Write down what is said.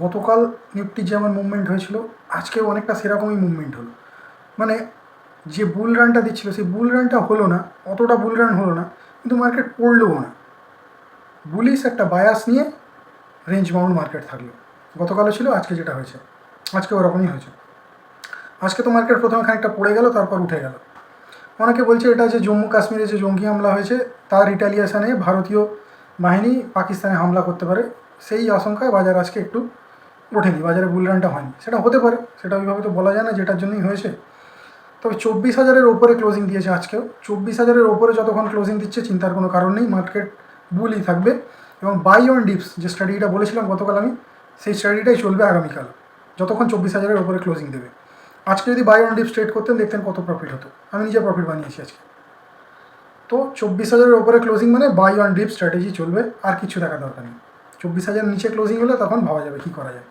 গতকাল নিফটি যেমন মুভমেন্ট হয়েছিল আজকেও অনেকটা সেরকমই মুভমেন্ট হলো। মানে যে বুল রানটা দিচ্ছিল সেই বুল রানটা হলো না, অতটা বুল রান হলো না, কিন্তু মার্কেট পড়লও না। বুলিশ একটা বায়াস নিয়ে রেঞ্জ বাউন্ড মার্কেট থাকলো। গতকালও ছিল, আজকে যেটা হয়েছে আজকে ওরকমই হয়েছে। আজকে তো মার্কেট প্রথমে খানিকটা পড়ে গেল, তারপর উঠে গেল। অনেকে বলছে এটা যে জম্মু কাশ্মীরে যে জঙ্গি হামলা হয়েছে তার রিটালিয়েশনে ভারতীয় বাহিনী পাকিস্তানে হামলা করতে পারে, সেই আশঙ্কায় বাজার আজকে একটু ওঠেনি, বাজারে বুলরানটা হয়নি। সেটা হতে পারে, সেটা ওইভাবে তো বলা যায় না যেটার জন্যই হয়েছে। তবে 24,000-এর ওপরে ক্লোজিং দিয়েছে আজকেও। 24,000-এর ওপরে যতক্ষণ ক্লোজিং দিচ্ছে চিন্তার কোনো কারণ নেই, মার্কেট বুলই থাকবে। এবং বাই অন ডিপস যে স্টাডিটা বলেছিলাম গতকাল আমি, সেই স্টাডিটাই চলবে আগামীকাল যতক্ষণ 24,000-এর ওপরে ক্লোজিং দেবে। আজকে যদি বাই অন ডিপস ট্রেড করতেন দেখতেন কত প্রফিট হতো, আমি নিজে প্রফিট বানিয়েছি আজকে। তো 24,000-এর ওপরে ক্লোজিং মানে বাই অন ডিপ স্ট্র্যাটেজি চলবে, আর কিছু দেখা দরকার নেই। 24,000 নিচে ক্লোজিং হলে তখন ভাবা যাবে কী করা যায়।